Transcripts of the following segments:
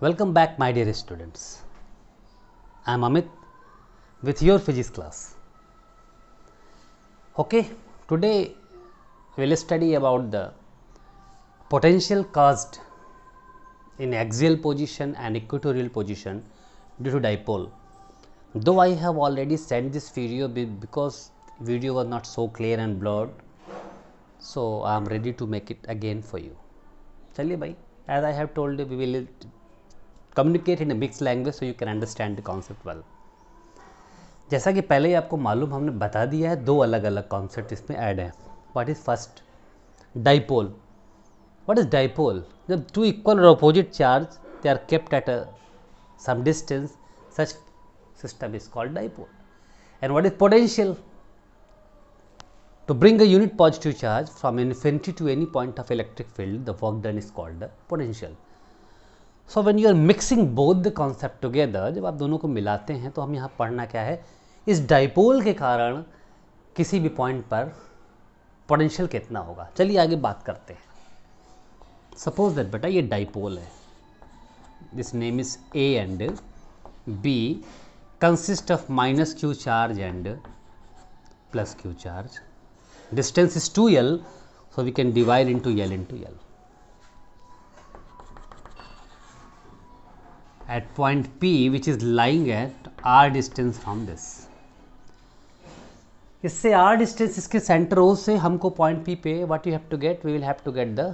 Welcome back, my dear students. I am Amit with your physics class. Okay, today we will study about the potential caused in axial position and equatorial position due to dipole. Though I have already sent this video because video was not so clear and blurred, so I am ready to make it again for you. चलिए भाई, as I have told you, we will communicate in a mixed language so you can understand the concept well. जैसा कि पहले ही आपको मालूम, हमने बता दिया है दो अलग अलग कॉन्सेप्ट इसमें ऐड हैं. What is first? Dipole. What is dipole? जब टू इक्वल और opposite charge they are kept at some distance, such system is called dipole. And what is potential? To bring a unit positive charge from infinity to any point of electric field, the work done is called the potential. So when you are mixing both the concept together, जब आप दोनों को मिलाते हैं तो हम यहाँ पढ़ना क्या है, इस डाइपोल के कारण किसी भी पॉइंट पर पोटेंशियल कितना होगा. चलिए आगे बात करते हैं. सपोज दैट बेटा ये डाइपोल है. This name is A and B consist of minus q charge and plus q charge. Distance is 2L, so we can divide into L into L. At point P, which is lying at R distance from this. इससे R distance इसके centre O से हमको point P पे what you have to get, we will have to get the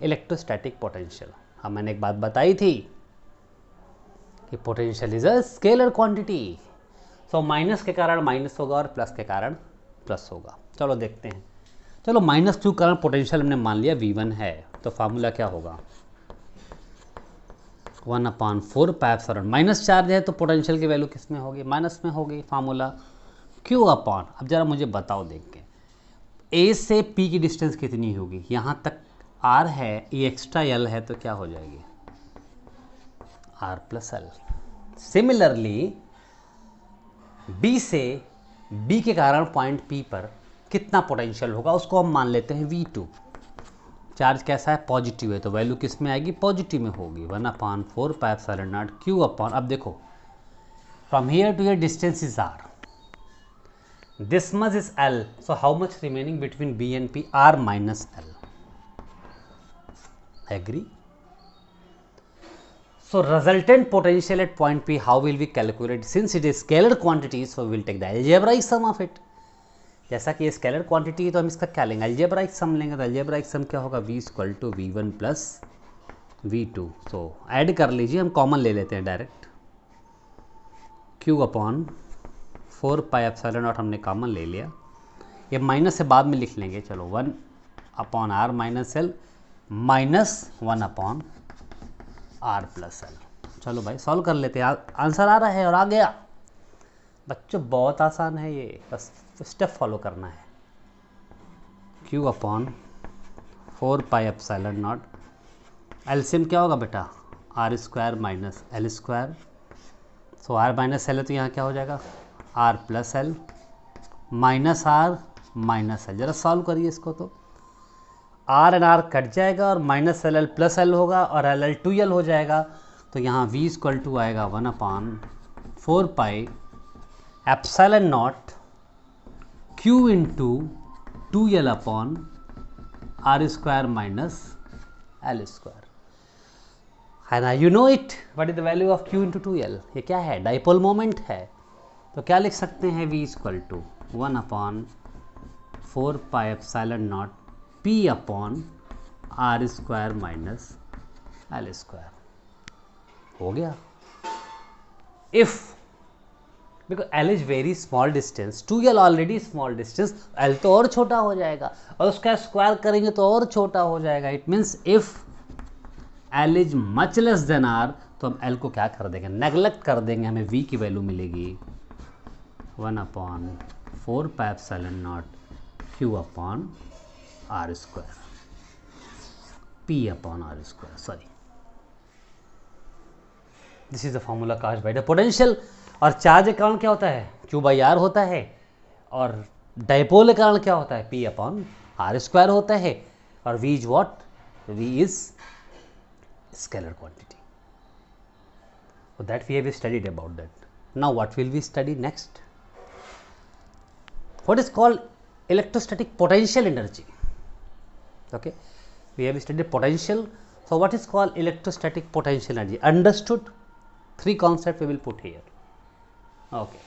electrostatic potential. हाँ, मैंने एक बात बताई थी कि potential is a scalar quantity. So minus के कारण माइनस होगा और प्लस के कारण प्लस होगा. चलो देखते हैं. चलो माइनस क्यू कारण पोटेंशियल हमने मान लिया V1 है, तो फार्मूला क्या होगा? 1/4πε. माइनस चार्ज है तो पोटेंशियल की वैल्यू किस में होगी? माइनस में होगी. फार्मूला Q अपॉन, अब जरा मुझे बताओ देख के, A से P की डिस्टेंस कितनी होगी? यहाँ तक R है, ये एक्स्ट्रा L है, तो क्या हो जाएगी? R plus L. Similarly B से B के कारण पॉइंट P पर कितना पोटेंशियल होगा उसको हम मान लेते हैं V2. चार्ज कैसा है? पॉजिटिव है, तो वैल्यू किस में आएगी? पॉजिटिव में होगी. 1/4πε0 Q अपॉन, अब देखो from here to here distance is R, this much is L, so how much remaining between B and P? R minus L. Agree? So resultant potential at point P, how will we calculate? Since it is scalar quantity, so we will take the algebraic sum of it. जैसा कि ये scalar quantity है तो हम इसका क्या लेंगे? Algebraic सम लेंगे. तो अलजेब्राइक सम क्या होगा? V = V1 plus V2. सो ऐड कर लीजिए, हम कॉमन ले लेते हैं डायरेक्ट. Q अपॉन 4πε0 हमने कॉमन ले लिया. ये माइनस से बाद में लिख लेंगे. चलो 1/R minus L minus 1/R plus L. चलो भाई सॉल्व कर लेते हैं. आंसर आ रहा है और आ गया. बच्चों बहुत आसान है ये, बस स्टेप फॉलो करना है. Q upon 4πε0. एलसीएम क्या होगा बेटा? R² minus L². सो R माइनस L है तो यहाँ क्या हो जाएगा? R plus L minus R minus L. जरा सॉल्व करिए इसको. तो R एंड R कट जाएगा और माइनस LL प्लस L होगा और LL 2L हो जाएगा. तो यहाँ V = आएगा 1/4πε0 Q into 2L upon R² minus L². है ना? You know it. What is the value of Q into 2L? ये क्या है? डाइपोल मोमेंट है. तो क्या लिख सकते हैं? V = 1/4πε0 P upon R² minus L². हो गया. If because L is very small distance, 2L already small distance, L तो और छोटा हो जाएगा और उसका स्क्वायर करेंगे तो और छोटा हो जाएगा. It means if L is much less than R, तो हम L को क्या कर देंगे? नेगलेक्ट कर देंगे. हमें V की वैल्यू मिलेगी 1/4πε0 Q upon R², P upon R². Sorry, this is the formula cast by the potential. और चार्ज के कारण क्या होता है? Q/R होता है. और डाइपोल के कारण क्या होता है? P अपॉन R² होता है. और V is what? V is scalar quantity. So that we have studied about that. Now what will we study next? What is called electrostatic potential energy. Okay, we have studied potential. So what is called electrostatic potential energy? Understood? Three concepts we will put here. Okay.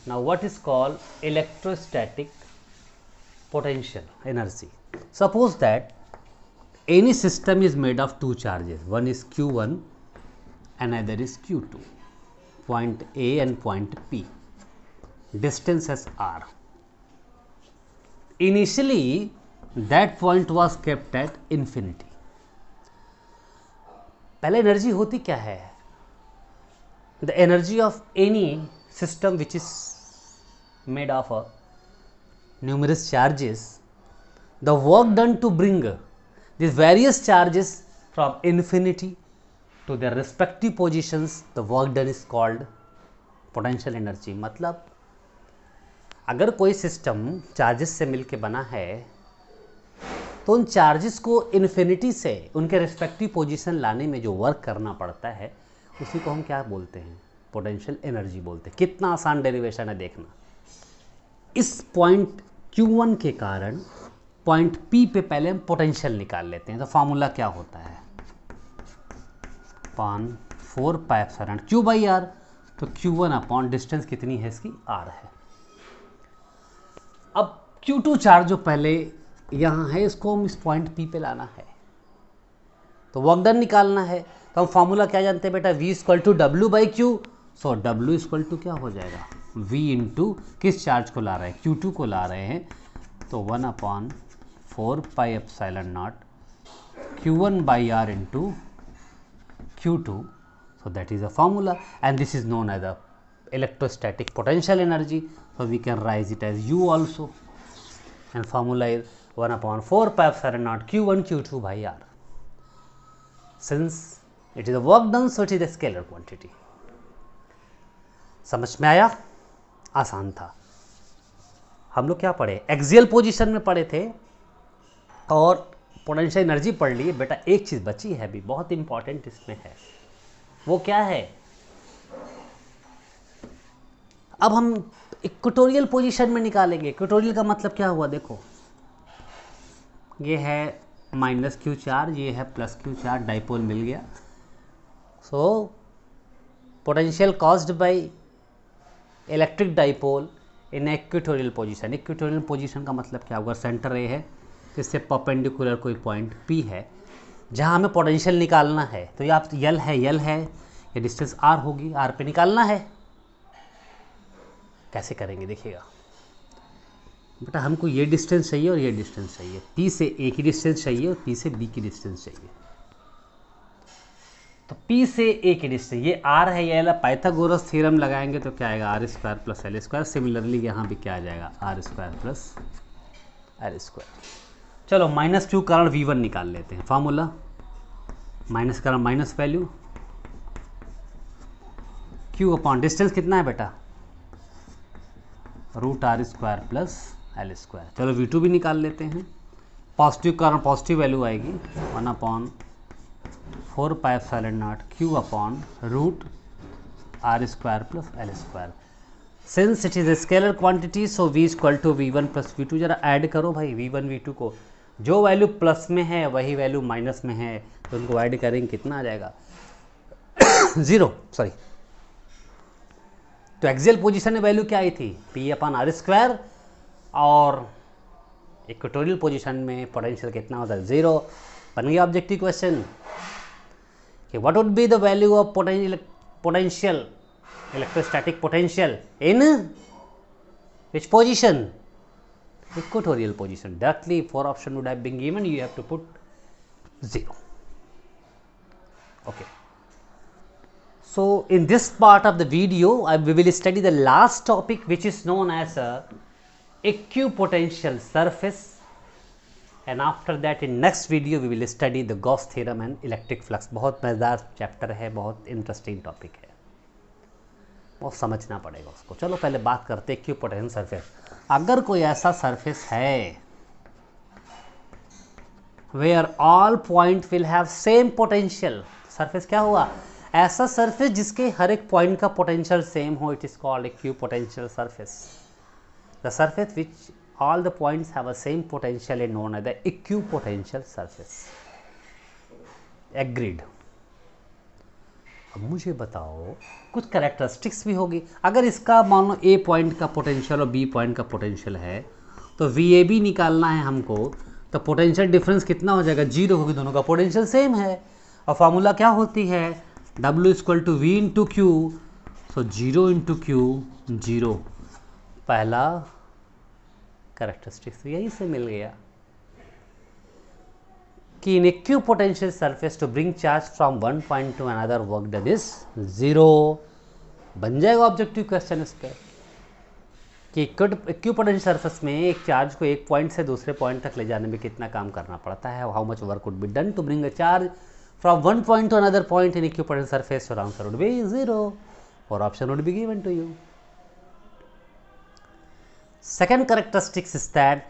Now what is called electrostatic potential energy? Suppose that any system is made of two charges. One is Q1, another is Q2. Point A and point P. Distance as R. Initially, that point was kept at infinity. पहले energy होती क्या है? The energy of any system which is made of numerous charges, the work done to bring these various charges from infinity to their respective positions, the work done is called potential energy. मतलब अगर कोई system charges से मिलके बना है तो उन charges को इन्फिनिटी से उनके रिस्पेक्टिव पोजीशन लाने में जो वर्क करना पड़ता है उसी को हम क्या बोलते हैं? पोटेंशियल एनर्जी बोलते हैं. कितना आसान डेरिवेशन है देखना. इस पॉइंट Q1 के कारण पॉइंट P पे पहले हम पोटेंशियल निकाल लेते हैं. तो फॉर्मूला क्या होता है? Upon 4πε Q by R. तो Q1 अपॉन डिस्टेंस कितनी है इसकी? R है. अब Q2 चार्ज जो पहले यहाँ है इसको हम इस पॉइंट P पे लाना है तो वर्क डन निकालना है. तो हम फॉर्मूला क्या जानते हैं बेटा? V equal to W by Q. So W equal to क्या हो जाएगा? V इंटू किस चार्ज को ला रहे हैं? Q2 को ला रहे हैं. तो 1 upon 4πε0 Q1 by R into Q2. So that is a formula and this is known as the electrostatic potential energy. So we can write it as U also, and formula is 1 upon 4πε0 Q1 Q2 by R. Since it is a work done, so it is a scalar quantity. समझ में आया? आसान था. हम लोग क्या पढ़े? Axial position में पढ़े थे और पोटेंशियल एनर्जी पढ़ ली. बेटा एक चीज़ बची है भी, बहुत इंपॉर्टेंट इसमें है. वो क्या है? अब हम इक्वेटोरियल पोजीशन में निकालेंगे. इक्वेटोरियल का मतलब क्या हुआ? देखो ये है माइनस क्यू चार्ज, ये है प्लस क्यू चार्ज, डाइपोल मिल गया. So potential caused by electric dipole in equatorial position. Equatorial position का मतलब क्या होगा? सेंटर ए है, इससे परपेंडिकुलर कोई पॉइंट P है जहाँ हमें पोटेंशियल निकालना है. तो ये आप यल है, ये डिस्टेंस R होगी, R पे निकालना है. कैसे करेंगे देखिएगा बेटा. हमको ये डिस्टेंस चाहिए और ये डिस्टेंस चाहिए. P से A की डिस्टेंस चाहिए और P से B की डिस्टेंस चाहिए. तो P से A की डिस्टेंस ये R है, ये वाला पाइथागोरस थ्योरम लगाएंगे तो क्या आएगा? R square plus L square. Similarly यहाँ भी क्या आ जाएगा? R square plus L square. चलो माइनस क्यू कारण V1 निकाल लेते हैं. फार्मूला माइनस कारण minus value Q upon distance कितना है बेटा? Root R square plus L square. चलो V2 भी निकाल लेते हैं. पॉजिटिव कारण पॉजिटिव वैल्यू आएगी 1 upon 4πε0 Q upon root R square plus L square. Since it is a scalar quantity so V equal to V1 plus V2. जरा add करो भाई V1 V2 को. जो वैल्यू प्लस में है वही वैल्यू माइनस में है तो उनको ऐड करेंगे कितना आ जाएगा? 0. सॉरी. तो एक्सियल पोजीशन में वैल्यू क्या आई थी? P upon R square. और इक्वेटोरियल पोजीशन में पोटेंशियल कितना होता है? 0. बन गया ऑब्जेक्टिव क्वेश्चन कि what would be the value of potential electrostatic potential in which position? Equatorial position. Directly 4 option would have been given, you have to put 0. Okay. So in this part of the video we will study the last topic which is known as equipotential surface, and after that in next video we will study the Gauss theorem and electric flux. बहुत मज़ेदार chapter है, बहुत interesting topic है, बहुत समझना पड़ेगा उसको. चलो पहले बात करते हैं इक्विपोटेंशियल सरफेस. अगर कोई ऐसा सरफेस है where all point will have same potential. Surface क्या हुआ, ऐसा सरफेस जिसके हर एक पॉइंट का पोटेंशियल सेम हो, it is called equipotential surface. The surface which all the points have a same potential is known as the equipotential surface. Agreed. अब मुझे बताओ कुछ कैरेक्टरिस्टिक्स भी होगी. अगर इसका मान लो ए पॉइंट का पोटेंशियल और बी पॉइंट का पोटेंशियल है तो वी ए बी निकालना है हमको, तो पोटेंशियल डिफरेंस कितना हो जाएगा, जीरो होगी. दोनों का पोटेंशियल सेम है और फार्मूला क्या होती है, W equal to v into q. So zero into q zero. पहला कैरेक्टरिस्टिक्स यही से मिल गया कि in equipotential surface to bring charge from one point to another work done is zero. बन जाएगा ऑब्जेक्टिव क्वेश्चन इस पर कि इक्विपोटेंशियल सरफेस में एक चार्ज को एक पॉइंट से दूसरे पॉइंट तक ले जाने में कितना काम करना पड़ता है, how much work would be done to bring a charge from one point to another point in equipotential surface. Your answer would be zero और option would be given to you. Second characteristics is that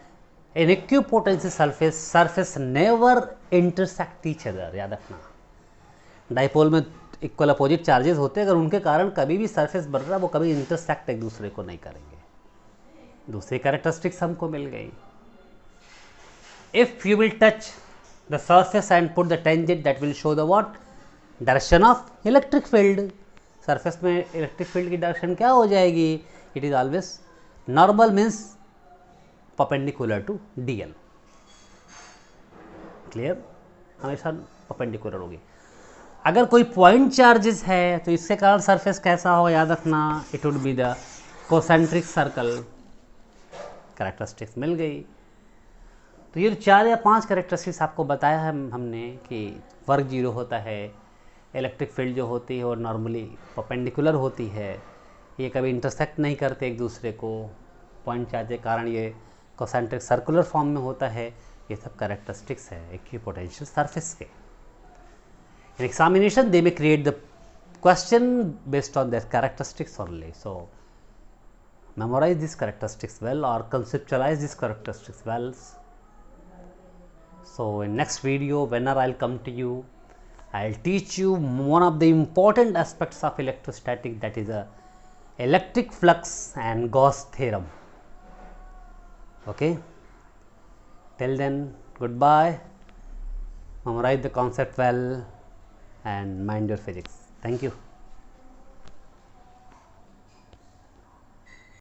in equipotential surface never intersect each other. याद रखना, dipole में equal opposite charges होते हैं, अगर उनके कारण कभी भी सरफेस बन रहा है वो कभी इंटरसेक्ट एक दूसरे को नहीं करेंगे. दूसरी कैरेक्टरिस्टिक्स हमको मिल गई. If you will touch the surface and put the tangent that will show the what, direction of electric field. Surface में इलेक्ट्रिक फील्ड की डायरेक्शन क्या हो जाएगी, it is always normal means perpendicular to DL. Clear, हमेशा perpendicular होगी. अगर कोई point charges है तो इसके कारण सरफेस कैसा होगा, याद रखना, it would be the concentric circle. Characteristics मिल गई. तो ये 4 या 5 कैरेक्टरिस्टिक्स आपको बताया है हमने कि वर्क जीरो होता है, इलेक्ट्रिक फील्ड जो होती है वो नॉर्मली परपेंडिकुलर होती है, ये कभी इंटरसेक्ट नहीं करते एक दूसरे को, पॉइंट चार्ज के कारण ये कोसेंट्रिक सर्कुलर फॉर्म में होता है. ये सब कैरेक्टरिस्टिक्स है इक्विपोटेंशियल सरफेस के. In examination they may create the question based on their characteristics only. So memorise this characteristics well और conceptualize this characteristics well. So in next video, whenever I'll come to you, I'll teach you one of the important aspects of electrostatic, that is a electric flux and Gauss theorem. Okay, till then, goodbye. Memorize the concept well and mind your physics. Thank you.